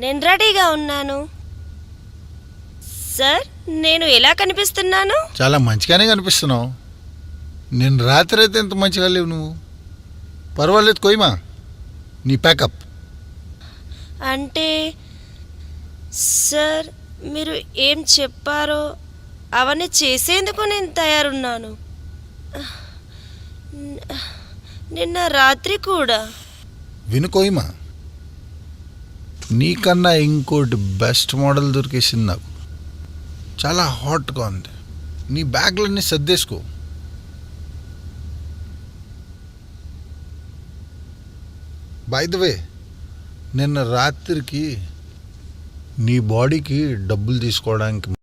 నేను రెడీగా ఉన్నాను. సార్, నేను ఎలా కనిపిస్తున్నాను? చాలా మంచిగానే కనిపిస్తున్నావు. నేను రాత్రి అయితే ఎంత మంచిగా లేవు నువ్వు. పర్వాలేదు కోయిమా, నీ ప్యాకప్. అంటే సార్, మీరు ఏం చెప్పారో అవన్నీ చేసేందుకు నేను తయారున్నాను. నిన్న రాత్రి కూడా. విను కోయిమా, నీకన్నా ఇంకోటి బెస్ట్ మోడల్ దొరికేసింది నాకు. చాలా హాట్గా ఉంది. నీ బ్యాగ్లన్నీ సర్దేసుకో. బై ద వే, నిన్న రాత్రికి నీ బాడీకి డబ్బులు తీసుకోవడానికి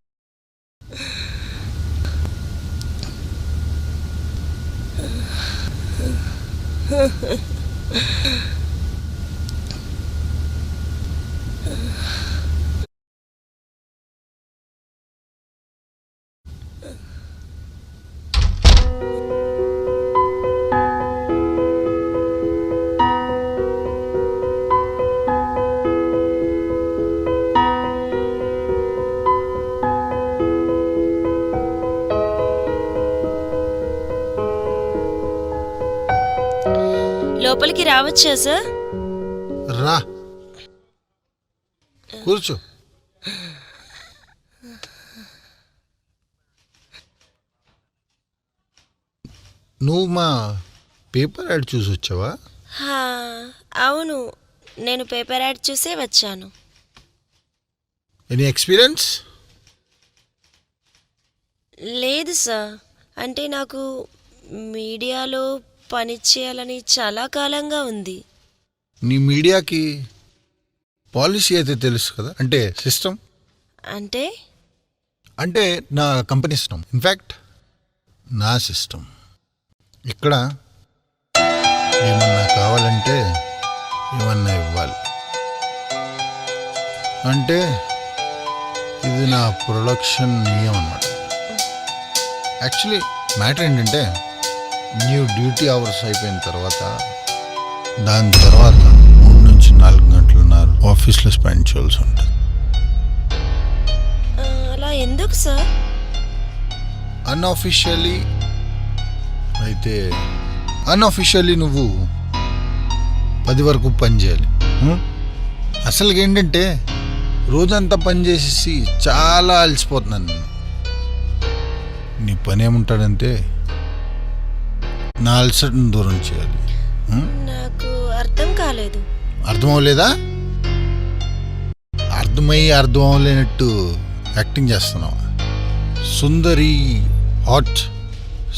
లోపలికి రావచ్చా సార్? రా, కూర్చో. నువ్వు మా పేపర్ యాడ్ చూసి వచ్చావా? అవును, నేను పేపర్ యాడ్ చూసే వచ్చాను. Any experience? లేదు సార్, అంటే నాకు మీడియాలో పని చేయాలని చాలా కాలంగా ఉంది. నీ మీడియాకి పాలసీ అయితే తెలుసు కదా, అంటే సిస్టమ్. అంటే నా కంపెనీ సిస్టమ్, ఇన్ఫ్యాక్ట్ నా సిస్టమ్. ఇక్కడ ఏమన్నా కావాలంటే ఏమన్నా ఇవ్వాలి. అంటే ఇది నా ప్రొడక్షన్ నియమం అన్నమాట. యాక్చువల్లీ మ్యాటర్ ఏంటంటే, న్యూ డ్యూటీ అవర్స్ అయిపోయిన తర్వాత దాని తర్వాత 3 నుంచి 4 గంటలున్నర ఆఫీస్లో స్పెండ్ చేయాల్సి ఉంటుంది. అలా ఎందుకు సార్? అన్అఫీషియల్లీ నువ్వు 10 వరకు పని చేయాలి. అసలు ఏంటంటే, రోజంతా పని చేసేసి చాలా అలసిపోతున్నాను నేను. నీ పని ఏముంటాడంటే నా అలసటను దూరం చేయాలి. నాకు అర్థం కాలేదు. అర్థం అవ్వలేదా? అర్థం అవ్వలేనట్టు యాక్టింగ్ చేస్తున్నావా? సుందరి, హాట్,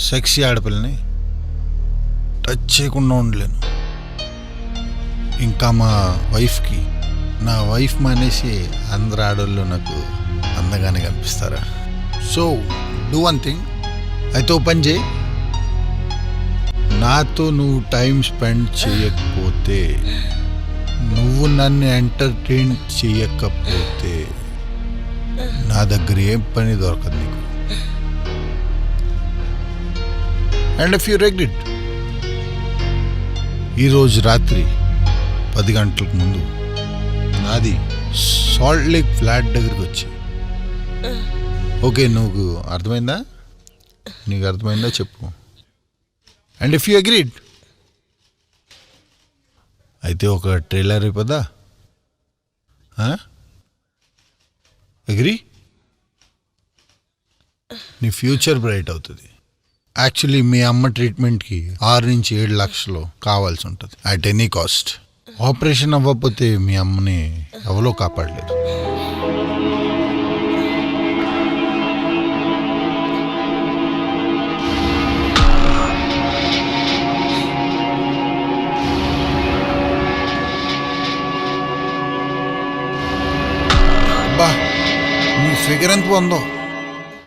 సెక్సీ ఆడపిల్లని టచ్ చేయకుండా ఉండలేను. ఇంకా మా వైఫ్కి, నా వైఫ్ మానేసి అందరు ఆడవాళ్ళు నాకు అందగానే కనిపిస్తారా? So do one thing. అయితే ఓ పని చేయి, నాతో నువ్వు టైం స్పెండ్ చేయకపోతే, నువ్వు నన్ను ఎంటర్టైన్ చేయకపోతే నా దగ్గర ఏం పని దొరకదు నీకు. అండ్ ఇఫ్ యూ రెగ్రెట్, ఈరోజు రాత్రి 10 గంటలకు ముందు నాది సాల్ట్ లేక్ ఫ్లాట్ దగ్గరికి వచ్చి. ఓకే, నువ్వు అర్థమైందా? నీకు అర్థమైందా చెప్పు. అండ్ ఇఫ్ యూ అగ్రీడ్, అయితే ఒక ట్రైలర్ అయిపోదా? అగ్రీ? నీ ఫ్యూచర్ బ్రైట్ అవుతుంది. యాక్చువల్లీ మీ అమ్మ ట్రీట్మెంట్కి 6 నుంచి 7 లక్షలు కావాల్సి ఉంటుంది అట్ ఎనీ కాస్ట్. ఆపరేషన్ అవ్వకపోతే మీ అమ్మని ఎవరో కాపాడలేరు. బా, నీ ఫిగర్ ఎంత ఉందో!